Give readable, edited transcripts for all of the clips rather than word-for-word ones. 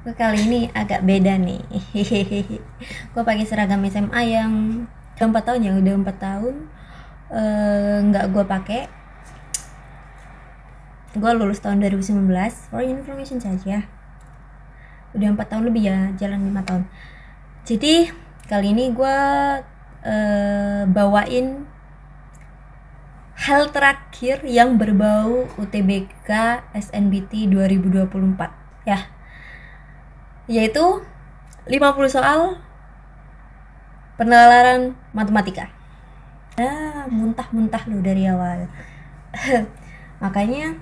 Gue kali ini agak beda nih. Gue pakai seragam SMA yang udah 4 tahun ya, udah 4 tahun nggak gue pakai. Gue lulus tahun 2019, for information saja. Udah 4 tahun lebih ya, jalan 5 tahun. Jadi kali ini gue bawain hal terakhir yang berbau UTBK SNBT 2024 ya, yaitu 50 soal penalaran matematika. Muntah-muntah lu dari awal. Makanya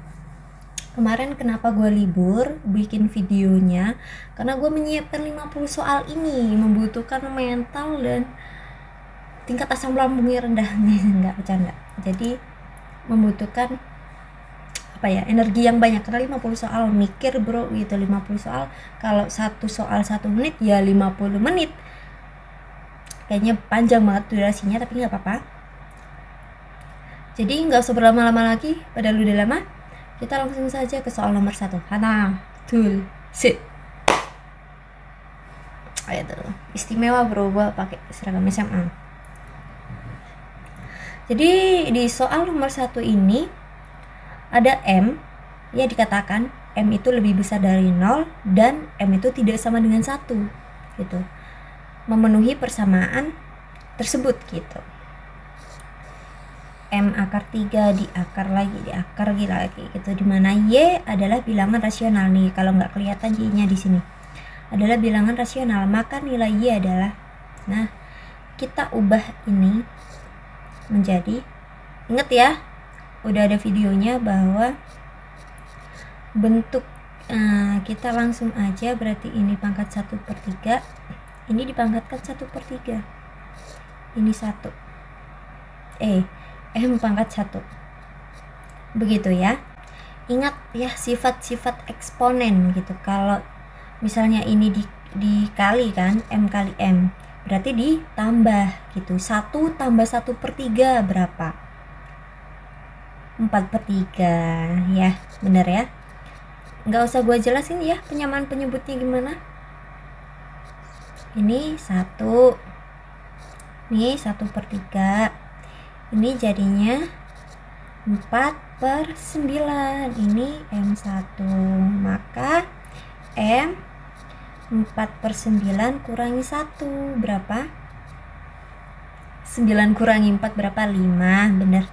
kemarin kenapa gue libur bikin videonya, karena gue menyiapkan 50 soal ini membutuhkan mental dan tingkat asam lambungnya rendah. Nggak, bercanda. Jadi membutuhkan energi yang banyak, karena 50 soal mikir bro gitu. 50 soal, kalau satu soal 1 menit ya 50 menit, kayaknya panjang banget durasinya, tapi nggak apa-apa. Jadi nggak usah berlama-lama lagi, padahal udah lama. Kita langsung saja ke soal nomor 1. Hana tul sit. Ayo tuh, istimewa bro, gua pakai seragam SMA. Jadi di soal nomor 1 ini ada M, ya dikatakan M itu lebih besar dari 0 dan M itu tidak sama dengan 1 gitu. Memenuhi persamaan tersebut gitu. M akar 3 di akar lagi gitu, dimana Y adalah bilangan rasional nih. Kalau nggak kelihatan Y-nya di sini adalah bilangan rasional, maka nilai Y adalah, nah kita ubah ini menjadi, inget ya, udah ada videonya bahwa bentuk kita langsung aja, berarti ini pangkat 1/3, ini dipangkatkan 1/3, ini 1, M pangkat 1, begitu ya. Ingat ya sifat-sifat eksponen gitu. Kalau misalnya ini dikali kan, M kali M, berarti ditambah gitu. 1 tambah 1/3 berapa? 4/3 ya, bener ya. Nggak usah gue jelasin ya penyamaan penyebutnya gimana. Ini 1, ini 1/3, ini jadinya 4/9, ini M1, maka M 4/9 kurangi 1 berapa? 9 kurangi 4 berapa? 5, bener.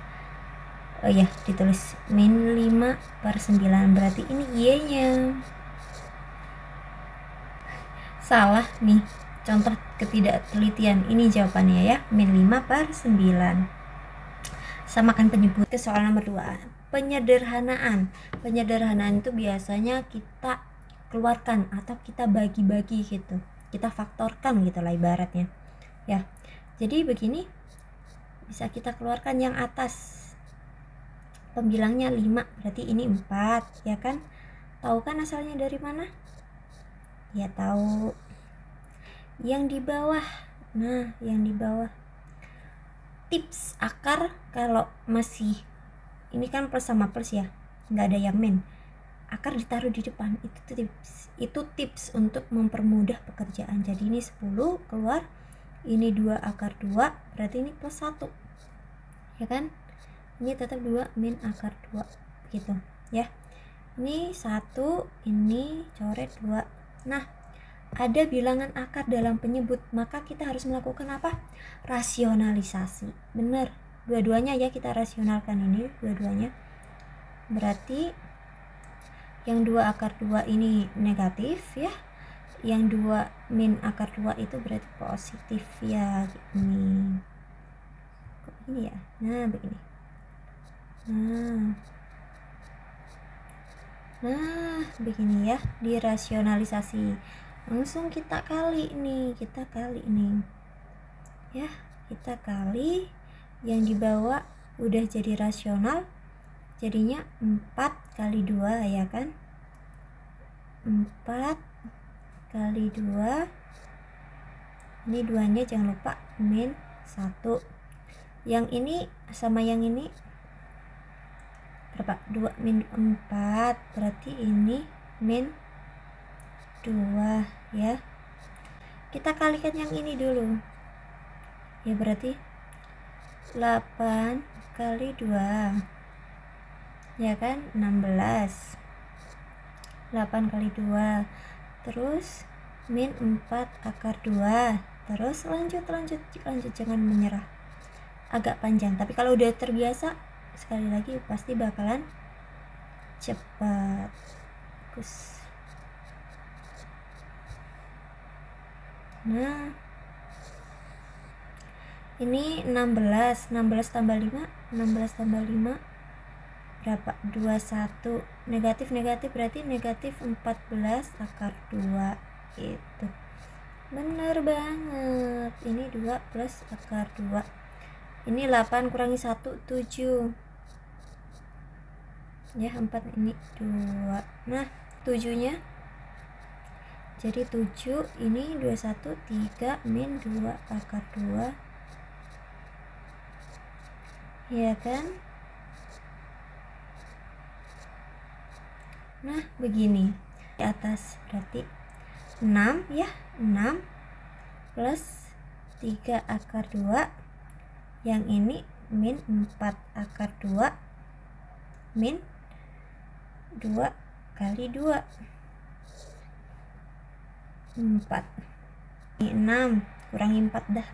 Oh ya, ditulis min 5/9, berarti ini Y-nya. Salah nih, contoh ketidaktelitian. Ini jawabannya ya, min 5/9. Samakan penyebut. Ke soal nomor 2, penyederhanaan. Penyederhanaan itu biasanya kita keluarkan atau kita bagi-bagi gitu, kita faktorkan gitu lah ibaratnya ya. Jadi begini, bisa kita keluarkan yang atas, pembilangnya 5, berarti ini 4 ya kan. Tahu kan asalnya dari mana? Ya tahu. Yang di bawah, nah yang di bawah, tips akar kalau masih ini kan plus sama plus ya, nggak ada yang min, akar ditaruh di depan, itu tips untuk mempermudah pekerjaan. Jadi ini 10 keluar, ini 2 akar 2, berarti ini plus 1 ya kan, ini tetap 2 min akar 2 gitu ya. Ini 1, ini coret 2. Nah, ada bilangan akar dalam penyebut, maka kita harus melakukan apa? Rasionalisasi. Benar, dua-duanya ya kita rasionalkan ini, dua-duanya. Berarti yang 2 akar 2 ini negatif ya, yang 2 min akar 2 itu berarti positif ya. Ini kok ini ya, nah begini, nah begini ya, dirasionalisasi. Langsung kita kali nih ya, kita kali, yang di bawah udah jadi rasional, jadinya 4 kali 2 ya kan, 4 kali 2, ini 2 nya jangan lupa min 1, yang ini sama yang ini berapa? 2 min 4, berarti ini min 2 ya. Kita kalikan yang ini dulu. Ya berarti 8 kali 2. Ya kan? 16. 8 kali 2. Terus min 4 akar 2. Terus lanjut, jangan menyerah. Agak panjang, tapi kalau udah terbiasa sekali lagi pasti bakalan cepat. Bagus. Nah, ini 16 tambah 5, 16 tambah 5 berapa? 21. Negatif berarti negatif 14 akar 2. Itu bener banget. Ini 2 plus akar 2. Ini 8 kurangi 1, 7 ya, 4 ini 2. Nah 7 nya jadi 7, ini 21, 3 min 2 akar 2 ya kan. Nah begini di atas berarti 6 ya, 6 plus 3 akar 2, yang ini min 4 akar 2 min 2 kali 2, 4. Ini 6 kurangi 4 dah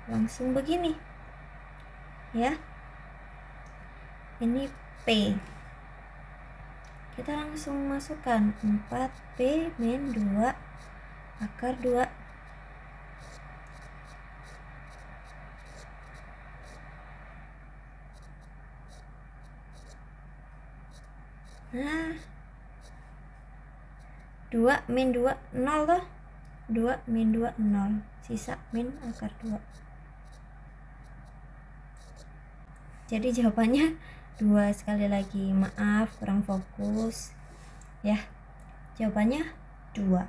langsung begini ya. Ini P, kita langsung masukkan 4P min 2 akar 2. Nah 2 min 2 0 toh, 2 min 2 0, sisa min akar 2. Jadi jawabannya 2. Sekali lagi maaf kurang fokus ya, jawabannya 2.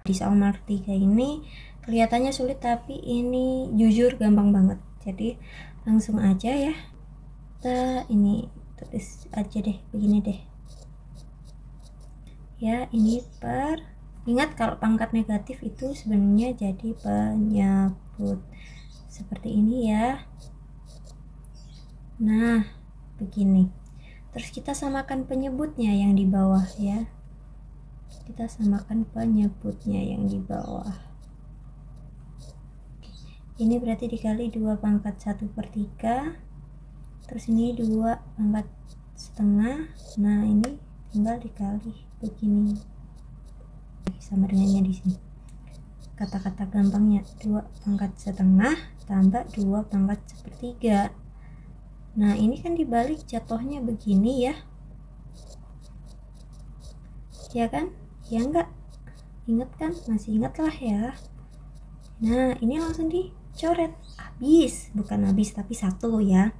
Di soal nomor 3 ini kelihatannya sulit, tapi ini jujur gampang banget, jadi langsung aja ya. Kita ini tulis aja deh, begini deh ya. Ini per, ingat kalau pangkat negatif itu sebenarnya jadi penyebut seperti ini ya. Nah begini, terus kita samakan penyebutnya yang di bawah ya, kita samakan penyebutnya yang di bawah. Ini berarti dikali 2 pangkat 1/3, terus ini 2 pangkat setengah. Nah ini tinggal dikali begini sama dengannya di sini. Kata-kata gampangnya 2 pangkat setengah tambah 2 pangkat 1/3. Nah ini kan dibalik jatuhnya begini ya, ya kan? Ya enggak? Ingat kan? Masih ingat lah ya. Nah ini langsung dicoret, habis, bukan habis tapi 1 ya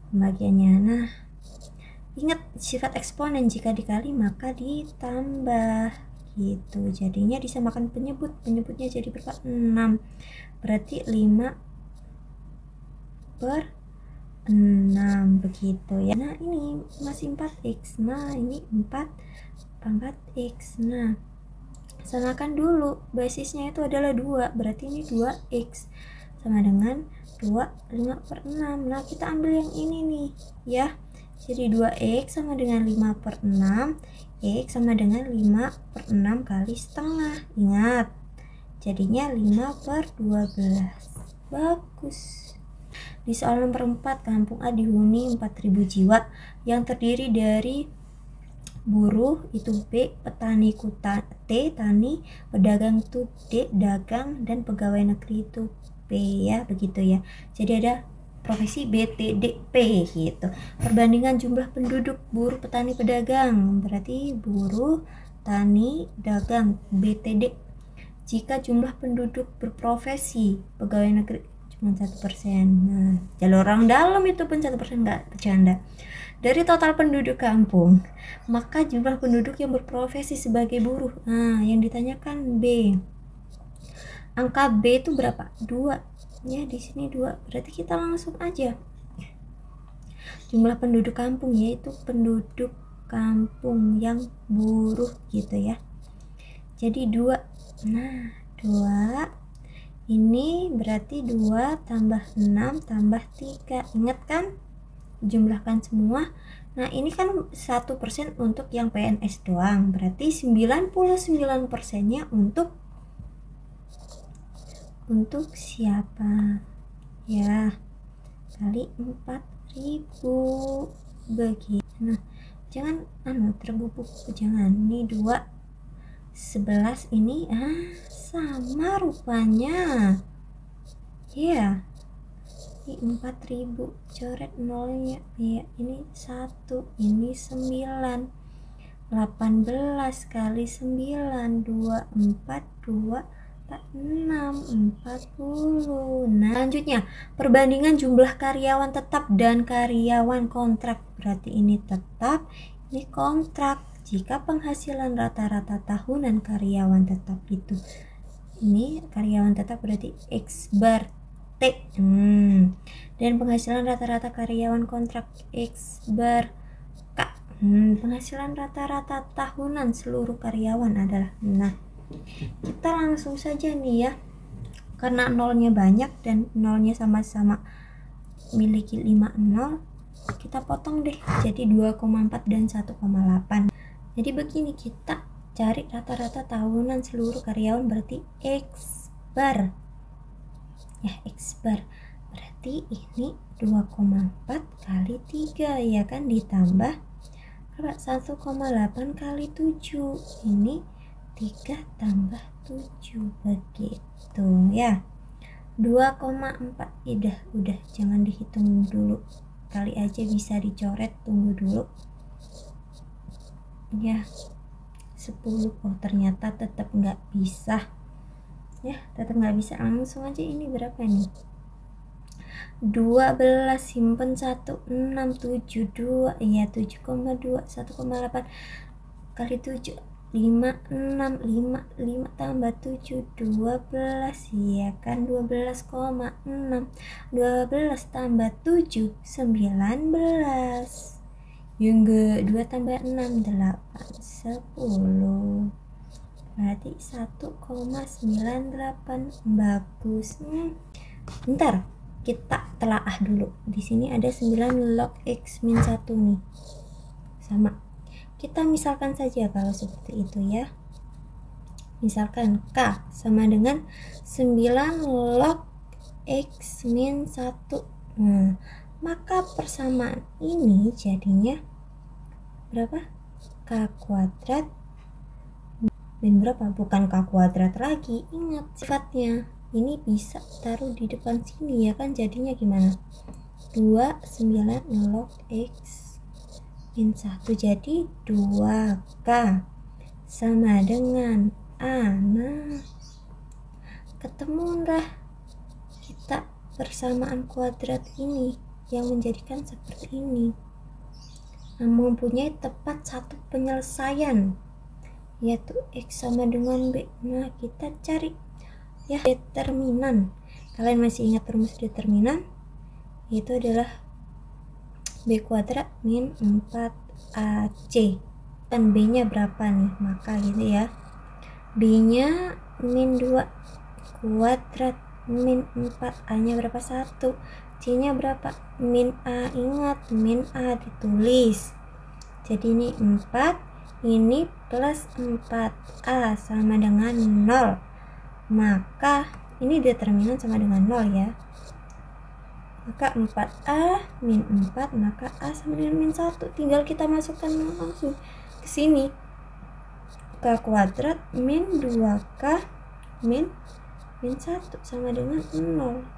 pembagiannya. Nah ingat sifat eksponen, jika dikali maka ditambah gitu, jadinya disamakan penyebutnya jadi berapa? 6, berarti 5/6 begitu ya. Nah ini masih 4x, nah ini 4 pangkat x. Nah samakan dulu, basisnya itu adalah 2, berarti ini 2x sama dengan 2 5/6. Nah kita ambil yang ini nih ya, jadi 2x sama dengan 5/6, x sama dengan 5/6 kali setengah. Ingat, jadinya 5/12. Bagus. Di soal nomor 4, kampung A dihuni 4.000 jiwa yang terdiri dari buruh itu B, petani itu T, tani, pedagang itu D, dagang, dan pegawai negeri itu P ya, begitu ya. Jadi ada profesi B, T, D, P gitu. Perbandingan jumlah penduduk buruh, petani, pedagang, berarti buruh, tani, dagang, B, T, D. Jika jumlah penduduk berprofesi pegawai negeri cuma 1%. Nah, jalur orang dalam itu pun 1%, nggak bercanda. Dari total penduduk kampung, maka jumlah penduduk yang berprofesi sebagai buruh. Nah, yang ditanyakan B. Angka B itu berapa? 2. Ya, di sini 2. Berarti kita langsung aja. Jumlah penduduk kampung yaitu penduduk kampung yang buruh gitu ya. Jadi 2. Nah, 2 ini berarti 2 tambah 6 tambah 3. Ingat kan? Jumlahkan semua. Nah, ini kan 1% untuk yang PNS doang. Berarti 99%-nya untuk siapa? Ya, kali 4.000 begitu. Nah, jangan terbuku, jangan. Ini 2 11 ini sama rupanya. Ya. Ini 4.000, coret nolnya. Ya, ini 1, ini 9. 18 kali 9, 24, 2, 6, 40. Nah, selanjutnya perbandingan jumlah karyawan tetap dan karyawan kontrak. Berarti ini tetap, ini kontrak. Jika penghasilan rata-rata tahunan karyawan tetap itu, ini karyawan tetap berarti X bar T. Dan penghasilan rata-rata karyawan kontrak X bar K. Penghasilan rata-rata tahunan seluruh karyawan adalah. Nah, kita langsung saja nih ya, karena nolnya banyak dan nolnya sama-sama miliki 5 nol, kita potong deh jadi 2,4 dan 1,8. Jadi begini, kita cari rata-rata tahunan seluruh karyawan berarti X bar ya, X bar berarti ini 2,4 kali 3 ya kan, ditambah 1,8 kali 7, ini 3 tambah 7 begitu ya. 2,4 udah jangan dihitung dulu, kali aja bisa dicoret, tunggu dulu ya. 10, oh ternyata tetap nggak bisa ya, tetap nggak bisa. Langsung aja, ini berapa nih? 12 simpen 1, 6, 7, 2 ya, 7,2, 1,8 kali 7, 5, 6, 5 tambah 7, 12 ya kan, 12,6, 12 tambah 7, 19 ya enggak, 2 tambah 6, 8, 10 berarti 1,98. Bagus. Bentar, kita telaah dulu. Di sini ada 9 log X min 1 nih. Sama. Kita misalkan saja kalau seperti itu ya. Misalkan K sama dengan 9 log X min 1. Nah, maka persamaan ini jadinya berapa? K kuadrat min berapa? Bukan K kuadrat lagi. Ingat sifatnya. Ini bisa taruh di depan sini ya kan, jadinya gimana? 29 log X min 1. Jadi 2K sama dengan A. Nah, ketemu dah kita persamaan kuadrat ini yang menjadikan seperti ini. Nah, mempunyai tepat satu penyelesaian, yaitu X sama dengan B. Nah, kita cari ya determinan. Kalian masih ingat rumus determinan? Itu adalah B kuadrat min 4AC. Dan B nya berapa nih? Maka gitu ya, B nya min 2 kuadrat min 4, A nya berapa? 1, C nya berapa? Min A. Ingat, min A ditulis. Jadi ini 4, ini plus 4A sama dengan 0. Maka ini determinan sama dengan 0 ya. Maka 4A min 4, maka A sama dengan min 1. Tinggal kita masukkan langsung ke sini. K kuadrat min 2K min 1 sama dengan 0.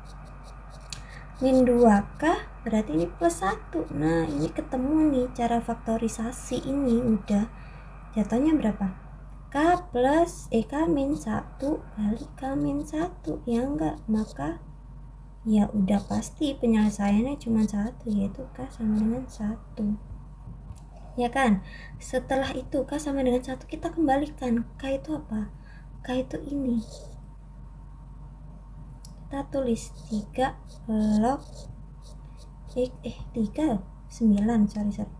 Min 2K berarti ini plus 1. Nah, ini ketemu nih cara faktorisasi ini. Udah jatuhnya berapa? K plus K min 1 kali K min 1 ya enggak, maka ya udah pasti penyelesaiannya cuma 1, yaitu K sama dengan 1 ya kan. Setelah itu K sama dengan 1 kita kembalikan. K itu apa? K itu ini, kita tulis 3 log 3 9 sorry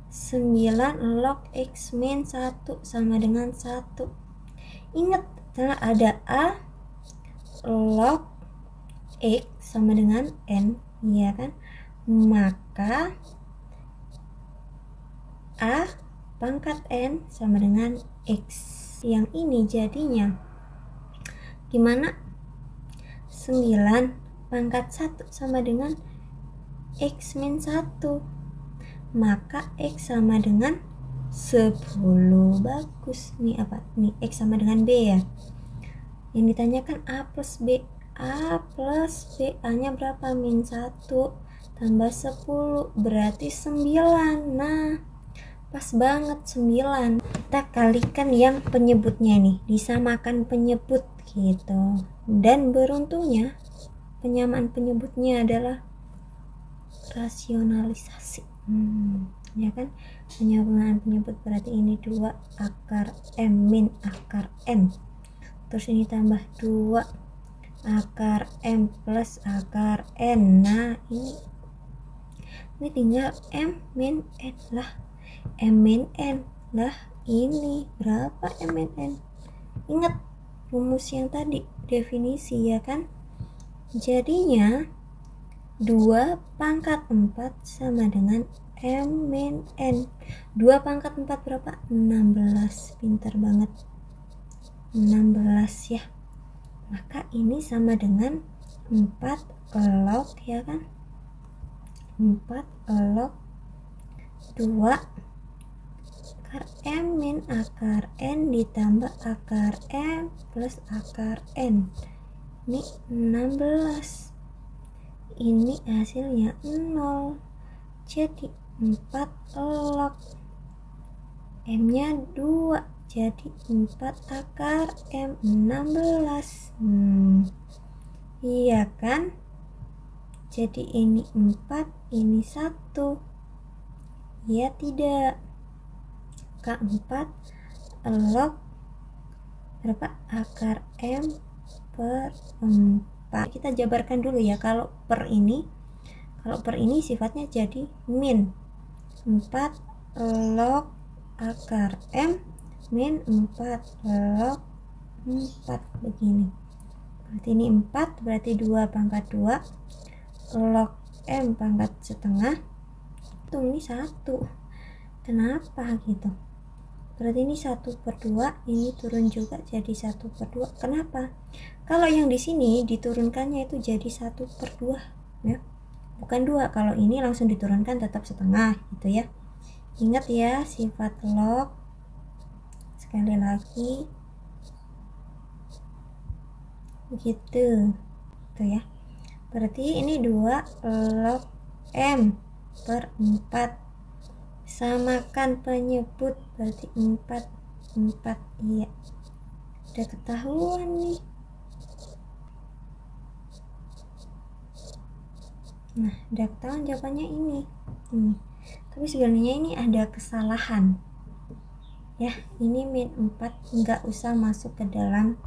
9 log X min 1 sama dengan 1. Ingat, setelah ada A log X sama dengan N, ya kan? Maka A pangkat N sama dengan X. Yang ini jadinya gimana? 9 pangkat 1 sama dengan X min 1. Maka X sama dengan 10. Bagus. Nih apa? Nih X sama dengan B ya. Yang ditanyakan A plus B. A plus B. A nya berapa? Min 1 tambah 10 berarti 9. Nah, pas banget 9. Kita kalikan yang penyebutnya nih, disamakan penyebut gitu. Dan beruntungnya penyamaan penyebutnya adalah rasionalisasi. Ya kan? Penyamaan penyebut berarti ini 2 akar M min akar N. Terus ini tambah 2 akar M plus akar N. Nah, ini tinggal M min N lah. M min N lah, ini berapa M min N? Ingat rumus yang tadi, definisi ya kan? Jadinya 2 pangkat 4 sama dengan M min N. 2 pangkat 4 berapa? 16. Pintar banget, 16 ya. Maka ini sama dengan 4 log ya kan? 4 log 2 akar M min akar N ditambah akar M plus akar N. Ini 16. Ini hasilnya 0. Jadi 4 log M nya 2. Jadi 4 akar M 16. Iya kan? Jadi ini 4, ini 1. Ya tidak? K4 log berapa? Akar M per 4. Kita jabarkan dulu ya. Kalau per ini sifatnya jadi min 4 log akar M min 4 log 4 begini. Berarti ini 4, berarti 2 pangkat 2 log M pangkat setengah. Tuh ini 1. Kenapa gitu? Berarti ini 1/2, ini turun juga jadi 1/2. Kenapa? Kalau yang di sini diturunkannya itu jadi 1/2 ya. Bukan 2. Kalau ini langsung diturunkan tetap setengah gitu ya. Ingat ya sifat log. Sekali lagi. Begitu. Tuh ya. Berarti ini 2 log M per 4. Samakan penyebut, berarti 4 iya. Udah ketahuan nih. Nah, udah ketahuan jawabannya ini. Tapi sebenarnya ini ada kesalahan ya. Ini min 4 nggak usah masuk ke dalam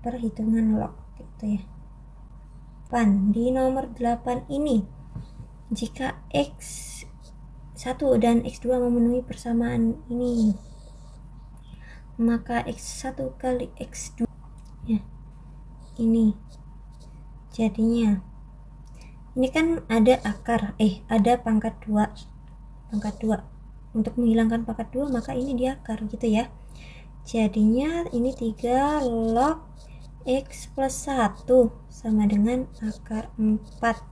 perhitungan log gitu ya. Di nomor 8 ini, jika X1 dan X2 memenuhi persamaan ini, maka X1 kali X2 ya, ini jadinya ini kan ada akar ada pangkat 2. Untuk menghilangkan pangkat 2 maka ini diakar gitu ya. Jadinya ini 3 log X plus 1 sama dengan akar 4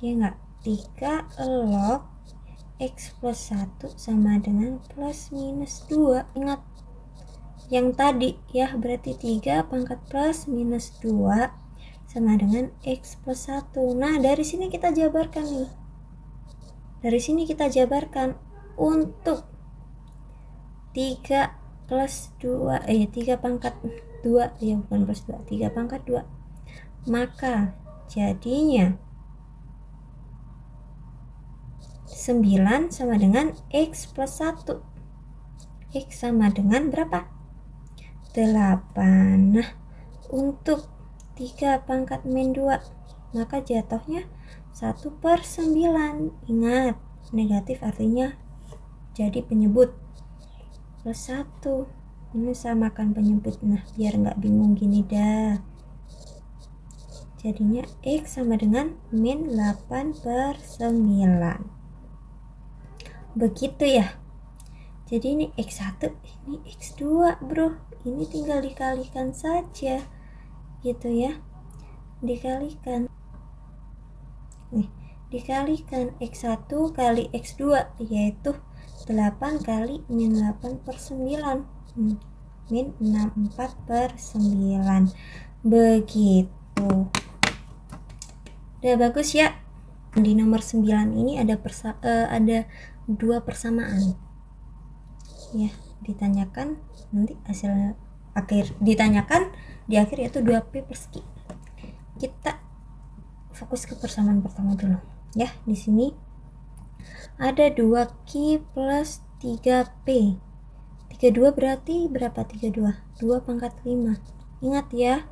ya enggak? 3 log X plus 1 sama dengan plus minus 2. Ingat yang tadi ya, berarti 3 pangkat plus minus 2 sama dengan X plus 1. Nah, dari sini kita jabarkan nih. Dari sini kita jabarkan untuk 3 plus 2, 3 pangkat 2, ya bukan plus 2, 3 pangkat 2. Maka jadinya 9 sama dengan X plus 1. X sama dengan berapa? 8. Nah, untuk 3 pangkat min 2, maka jatuhnya 1/9. Ingat, negatif artinya jadi penyebut. Plus 1. Ini samakan penyebut. Nah, biar nggak bingung gini dah. Jadinya X sama dengan min 8/9. Begitu ya. Jadi ini X1, ini X2 bro. Ini tinggal dikalikan saja. Gitu ya. Dikalikan. Nih, dikalikan X1 kali X2 yaitu 8 kali min 8/9. Min 64/9. Begitu. Udah bagus ya. Di nomor 9 ini ada dua persamaan. Ya, ditanyakan nanti hasil akhir ditanyakan di akhir yaitu 2P/Q. Kita fokus ke persamaan pertama dulu. Ya, di sini ada 2Q plus 3P. 32 berarti berapa 32? 2/5. Ingat ya,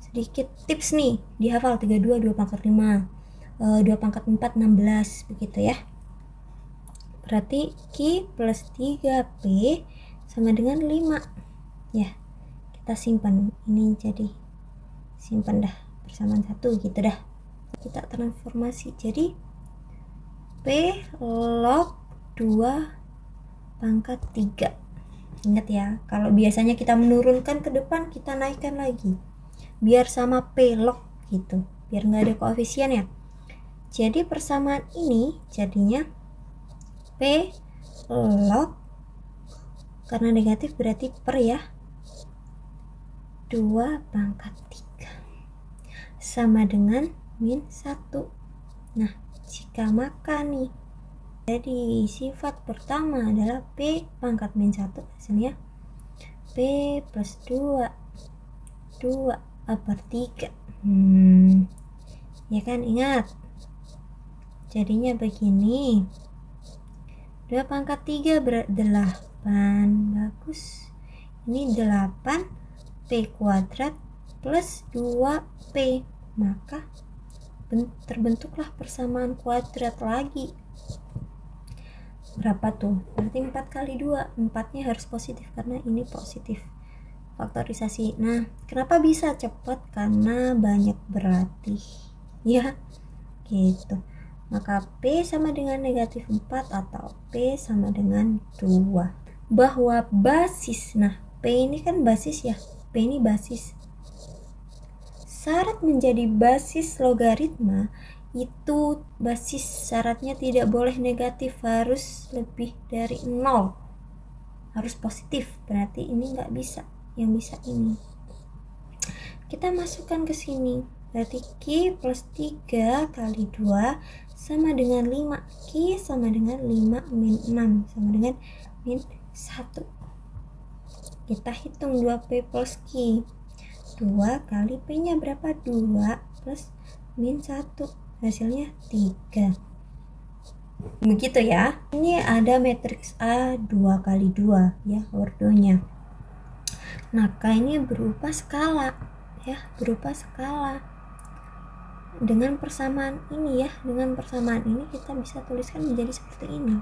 sedikit tips nih, dihafal 32 2/5. 2/4 16 begitu ya. Berarti Q plus 3P sama dengan 5. Ya, kita simpan. Ini jadi simpan dah persamaan 1 gitu dah. Kita transformasi jadi P log 2/3. Ingat ya, kalau biasanya kita menurunkan ke depan, kita naikkan lagi biar sama P log gitu, biar nggak ada koefisien ya. Jadi persamaan ini jadinya P log, karena negatif berarti per ya, 2/3 sama dengan min 1. Nah, jika maka nih, jadi sifat pertama adalah P pangkat min 1, hasilnya P plus 2/3. Ya kan, ingat. Jadinya begini. 2/3 8. Bagus. Ini 8 P kuadrat plus 2P. Maka terbentuklah persamaan kuadrat lagi. Berapa tuh? Berarti 4 kali 2. 4-nya harus positif karena ini positif. Faktorisasi. Nah, kenapa bisa cepat? Karena banyak berlatih. Ya, gitu. Maka P sama dengan negatif 4 atau P sama dengan 2. Bahwa basis, nah P ini kan basis ya, P ini basis. Syarat menjadi basis logaritma itu basis syaratnya tidak boleh negatif, harus lebih dari 0. Harus positif, berarti ini nggak bisa, yang bisa ini. Kita masukkan ke sini, berarti Q plus 3 kali 2 sama dengan 5. Q sama dengan 5 min 6 sama dengan min 1. Kita hitung 2P plus Q. 2 kali P nya berapa? 2 plus min 1. Hasilnya 3. Begitu ya. Ini ada matriks A 2 kali 2 ya, ordonya. Maka ini berupa skala ya, berupa skala. Dengan persamaan ini ya, dengan persamaan ini kita bisa tuliskan menjadi seperti ini.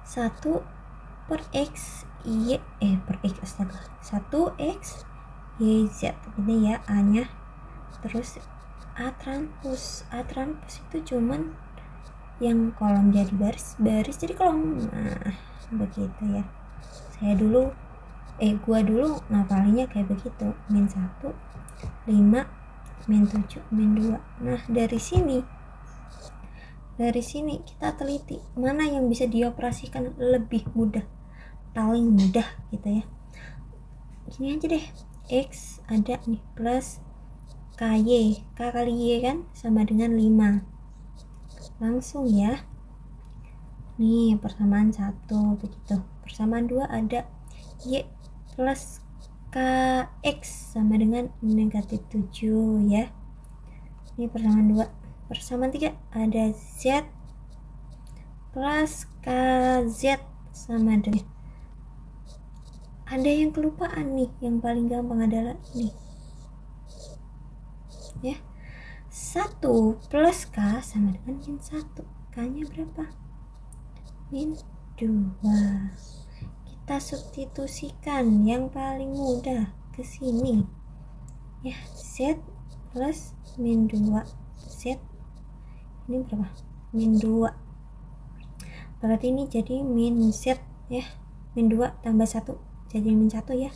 1/x y per x, astaga, 1x y z ini ya A nya. Terus A transpos itu cuman yang kolom jadi baris jadi kolom. Nah, begitu ya. Gua dulu ngapalinnya kayak begitu. Min 1, 5, min 7, min 2. Nah, dari sini kita teliti mana yang bisa dioperasikan lebih mudah, paling mudah gitu ya. Gini aja deh, X ada nih plus KY, K kali Y kan sama dengan 5. Langsung ya. Nih persamaan 1 begitu. Persamaan 2 ada Y plus KX sama dengan negatif 7 ya. Ini persamaan 2. Persamaan 3 ada Z plus KZ sama dengan, ada yang kelupaan nih, yang paling gampang adalah ini ya, 1 plus K sama dengan min 1. K nya berapa? Min 2. Kita substitusikan yang paling mudah ke sini ya. Z plus min 2. Z ini berapa? Min 2. Berarti ini jadi min Z ya. Min 2 tambah 1 jadi min 1 ya.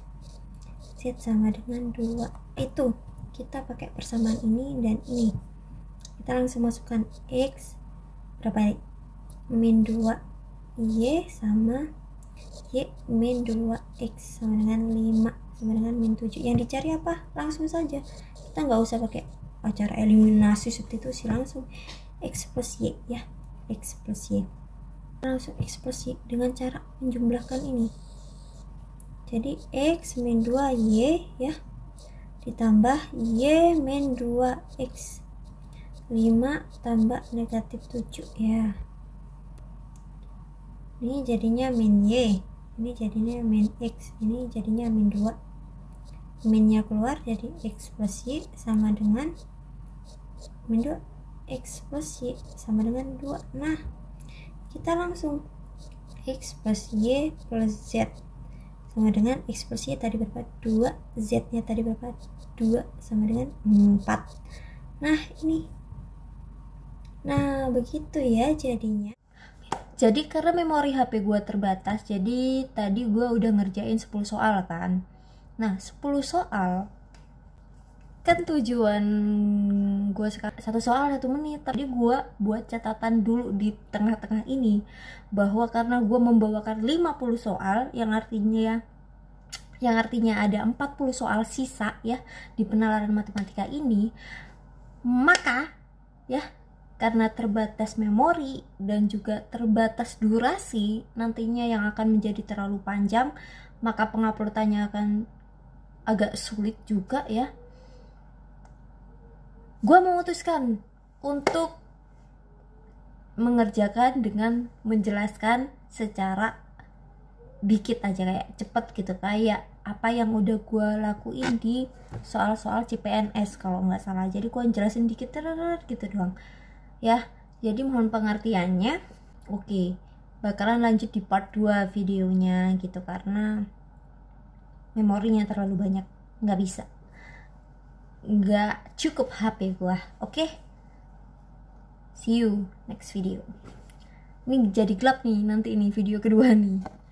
Z sama dengan 2. Itu kita pakai persamaan ini dan ini. Kita langsung masukkan X berapa? Min 2 Y sama Y min 2X sama dengan 5 sama dengan min 7. Yang dicari apa? Langsung saja. Kita nggak usah pakai cara eliminasi substitusi, langsung X plus Y ya. X plus Y. Langsung X plus Y dengan cara menjumlahkan ini. Jadi X min 2Y ya ditambah Y min 2X 5 tambah negatif 7 ya. Ini jadinya min Y, ini jadinya min X, ini jadinya min 2. Minnya keluar jadi X plus Y sama dengan min 2. X plus Y sama dengan 2. Nah, kita langsung X plus Y plus Z sama dengan X plus Y tadi berapa? 2. Z nya tadi berapa? 2 sama dengan 4. Nah ini, nah begitu ya jadinya. Jadi karena memori HP gue terbatas, jadi tadi gue udah ngerjain 10 soal kan. Nah 10 soal kan tujuan gue sekarang 1 soal 1 menit. Tapi gue buat catatan dulu di tengah-tengah ini bahwa karena gue membawakan 50 soal yang artinya ada 40 soal sisa ya di penalaran matematika ini, maka ya karena terbatas memori dan juga terbatas durasi nantinya yang akan menjadi terlalu panjang, maka penguploadannya akan agak sulit juga ya. Gue memutuskan untuk mengerjakan dengan menjelaskan secara dikit aja, kayak cepet gitu, kayak apa yang udah gue lakuin di soal-soal CPNS kalau nggak salah. Jadi gue jelasin dikit gitu doang ya. Jadi mohon pengertiannya. Oke, bakalan lanjut di part 2 videonya gitu karena memorinya terlalu banyak, nggak cukup HP gua. Oke, see you next video. Ini jadi gelap nih nanti ini video kedua nih.